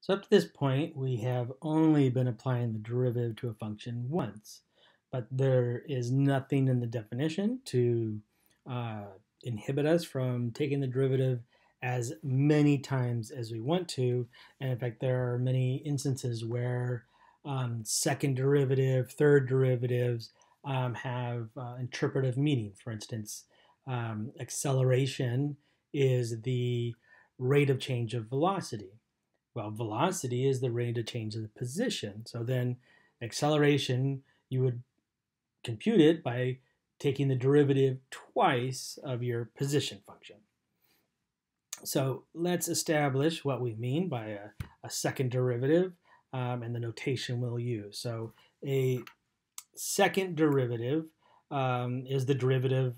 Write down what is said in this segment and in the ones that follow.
So up to this point, we have only been applying the derivative to a function once, but there is nothing in the definition to inhibit us from taking the derivative as many times as we want to. And in fact, there are many instances where second derivative, third derivatives have interpretive meaning. For instance, acceleration is the rate of change of velocity. Well, velocity is the rate of change of the position. So then acceleration, you would compute it by taking the derivative twice of your position function. So let's establish what we mean by a second derivative and the notation we'll use. So a second derivative is the derivative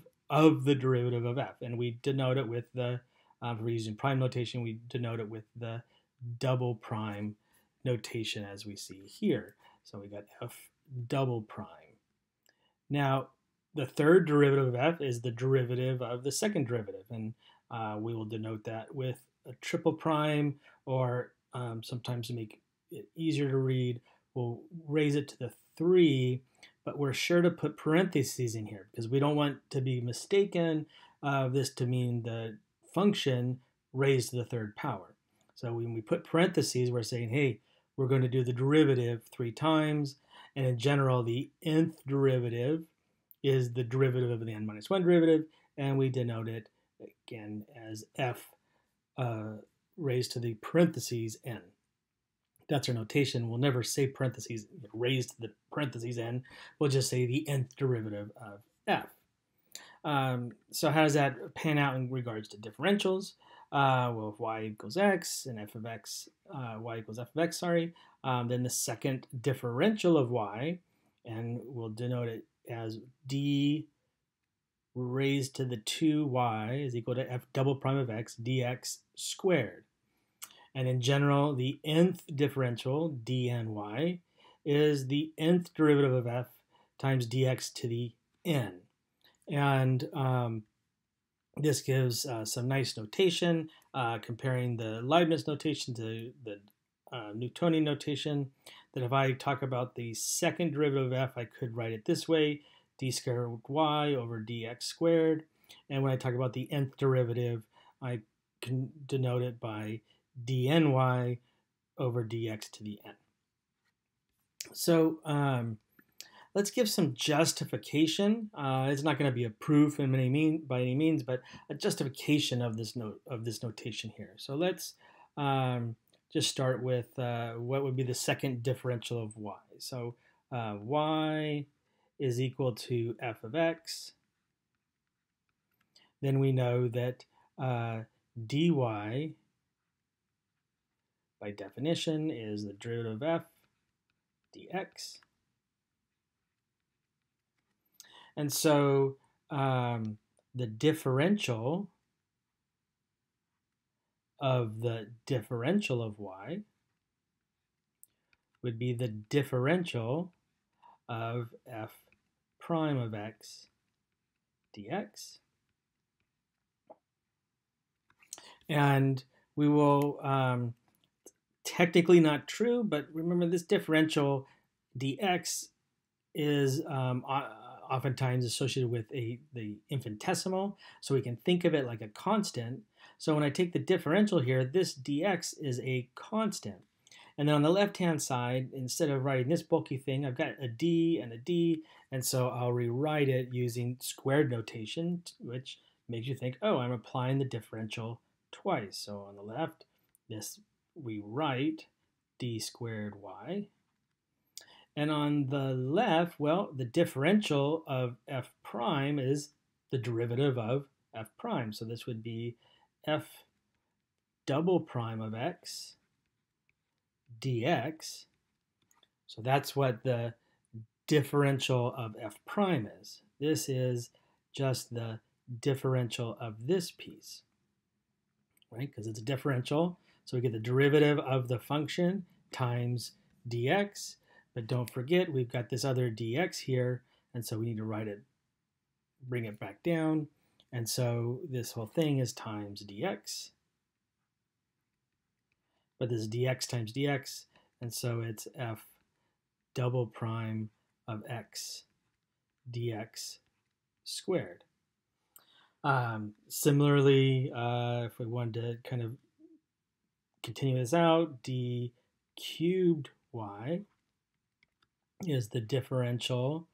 of f, and we denote it with the, if we're using prime notation, we denote it with the double prime notation as we see here. So we got f double prime. Now, the third derivative of f is the derivative of the second derivative, and we will denote that with a triple prime, or sometimes to make it easier to read, we'll raise it to the 3, but we're sure to put parentheses in here because we don't want to be mistaken of this to mean the function raised to the third power. So when we put parentheses, we're saying, hey, we're going to do the derivative 3 times, and in general, the nth derivative is the derivative of the n minus 1 derivative, and we denote it again as f raised to the parentheses n. That's our notation. We'll never say parentheses raised to the parentheses n. We'll just say the nth derivative of f. So how does that pan out in regards to differentials? Well, if y equals x and f of x, y equals f of x, sorry, then the second differential of y, and we'll denote it as d raised to the 2y is equal to f double prime of x dx squared. And in general, the nth differential, dny, is the nth derivative of f times dx to the n. And this gives some nice notation, comparing the Leibniz notation to the Newtonian notation, that if I talk about the second derivative of f, I could write it this way, d squared y over dx squared. And when I talk about the nth derivative, I can denote it by dny over dx to the n. So let's give some justification. It's not going to be a proof by any means, but a justification of this notation here. So let's just start with what would be the second differential of y. So y is equal to f of x. Then we know that dy, by definition, is the derivative of f dx. And so the differential of the differential of y would be the differential of f prime of x dx. And we will, technically not true, but remember this differential dx is oftentimes associated with the infinitesimal, so we can think of it like a constant. So when I take the differential here, this dx is a constant. And then on the left-hand side, instead of writing this bulky thing, I've got a d and a d, and so I'll rewrite it using squared notation, which makes you think, oh, I'm applying the differential twice. So on the left, this we write d squared y. And on the left, well, the differential of f prime is the derivative of f prime. So this would be f double prime of x dx. So that's what the differential of f prime is. This is just the differential of this piece, right? Because it's a differential. So we get the derivative of the function times dx. But don't forget, we've got this other dx here, and so we need to write it, bring it back down. And so this whole thing is times dx. but this is dx times dx, and so it's f double prime of x dx squared. Similarly, if we wanted to kind of continue this out, d cubed y is the differential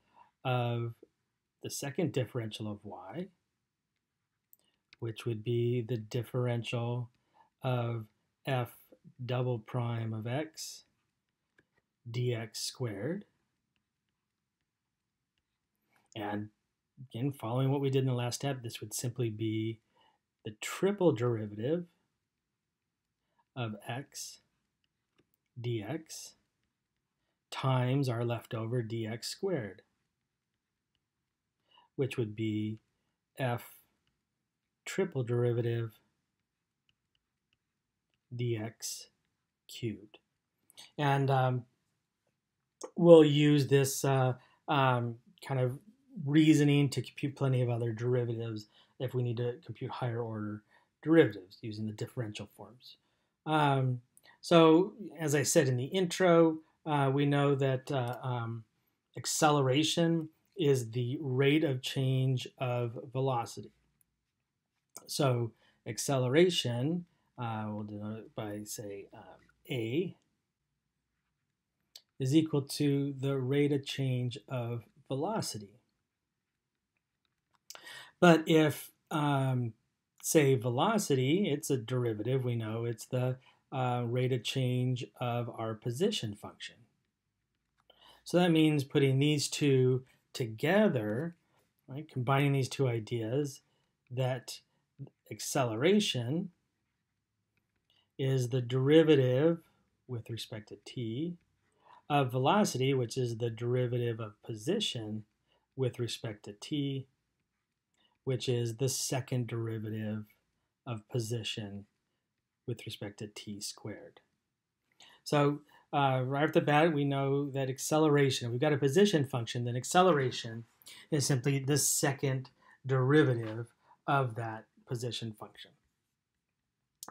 of the second differential of y, which would be the differential of f double prime of x dx squared. And again, following what we did in the last step, this would simply be the triple derivative of x dx times our leftover dx squared, which would be f triple derivative dx cubed. And we'll use this kind of reasoning to compute plenty of other derivatives if we need to compute higher order derivatives using the differential forms. So as I said in the intro, we know that acceleration is the rate of change of velocity. So acceleration, we'll denote it by, say, a is equal to the rate of change of velocity. But if, say, velocity, it's a derivative, we know it's the rate of change of our position function. So that means putting these two together, right, combining these two ideas, that acceleration is the derivative with respect to t of velocity, which is the derivative of position with respect to t, which is the second derivative of position with respect to t squared. So right off the bat, we know that acceleration, if we've got a position function, then acceleration is simply the second derivative of that position function.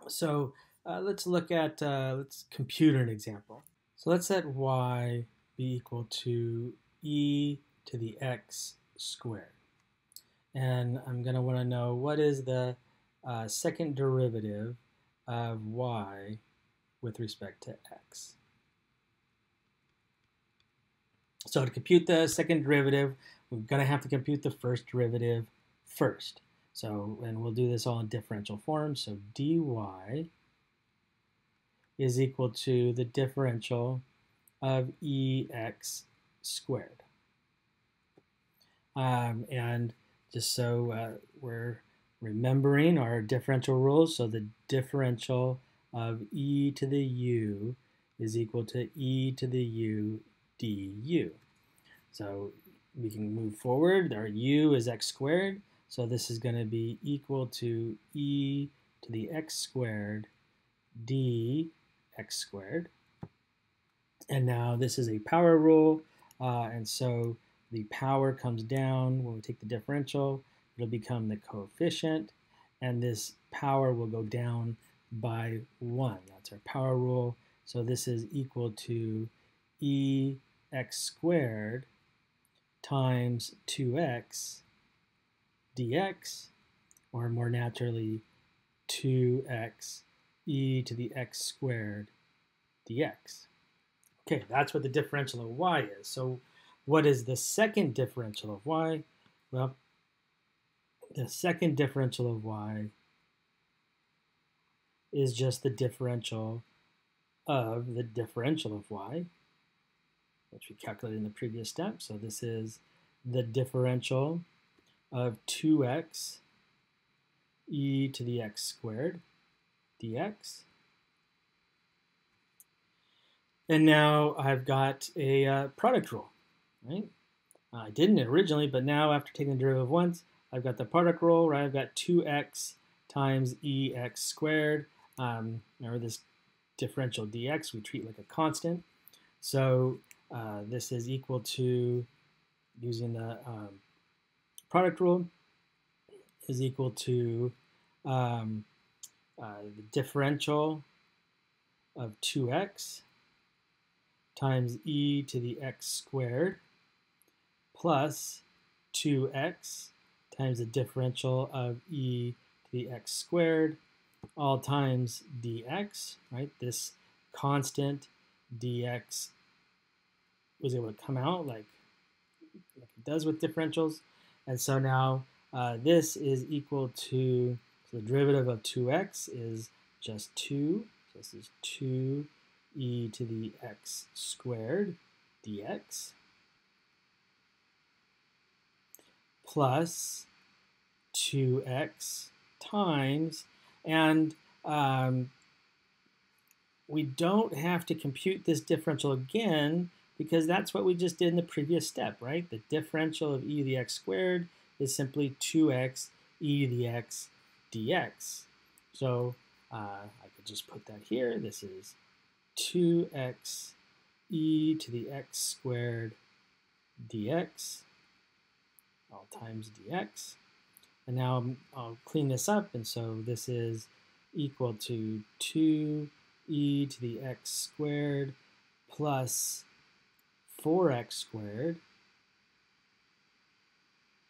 So let's look at, let's compute an example. So let's set y be equal to e to the x squared. And I'm going to want to know what is the second derivative of y with respect to x. So to compute the second derivative, we're going to have to compute the first derivative first. So, and we'll do this all in differential form. So dy is equal to the differential of ex squared. And just so we're remembering our differential rules, so the differential of e to the u is equal to e to the u du. So we can move forward. Our u is x squared, so this is going to be equal to e to the x squared dx squared. And now this is a power rule, and so the power comes down when we take the differential. It'll become the coefficient, and this power will go down by 1. That's our power rule. So this is equal to ex squared times 2x dx, or more naturally, 2x e to the x squared dx. Okay, that's what the differential of y is. So what is the second differential of y? Well, the second differential of y is just the differential of the differential of y, which we calculated in the previous step. So this is the differential of 2x e to the x squared dx. And now I've got a product rule, right? I didn't originally, but now after taking the derivative once, I've got the product rule, right? I've got 2x times ex squared. Remember this differential dx we treat like a constant. So this is equal to, using the product rule, is equal to the differential of 2x times e to the x squared plus 2x times the differential of e to the x squared all times dx, right? This constant dx was able to come out like it does with differentials. And so now this is equal to, so the derivative of 2x is just 2. So this is 2e to the x squared dx plus 2x times, and we don't have to compute this differential again because that's what we just did in the previous step, right? The differential of e to the x squared is simply 2x e to the x dx. So I could just put that here. This is 2x e to the x squared dx all times dx. And now I'll clean this up, and so this is equal to 2e to the x squared plus 4x squared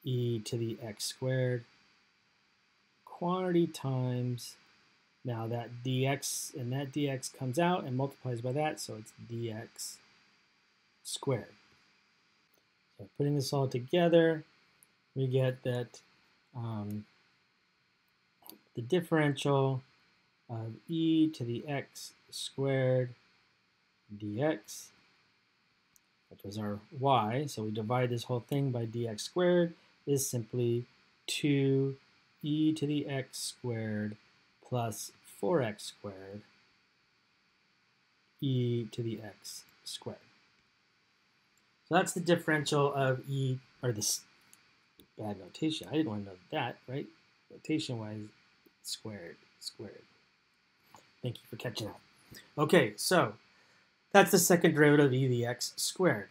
e to the x squared quantity times, now that dx and that dx comes out and multiplies by that, so it's dx squared. So putting this all together, we get that the differential of e to the x squared dx, which was our y, so we divide this whole thing by dx squared, is simply 2e to the x squared plus 4x squared e to the x squared. So that's the differential of e, or this bad notation. I didn't want to know that, right? Notation-wise, squared. Thank you for catching up. Okay, so that's the second derivative of e to the x squared.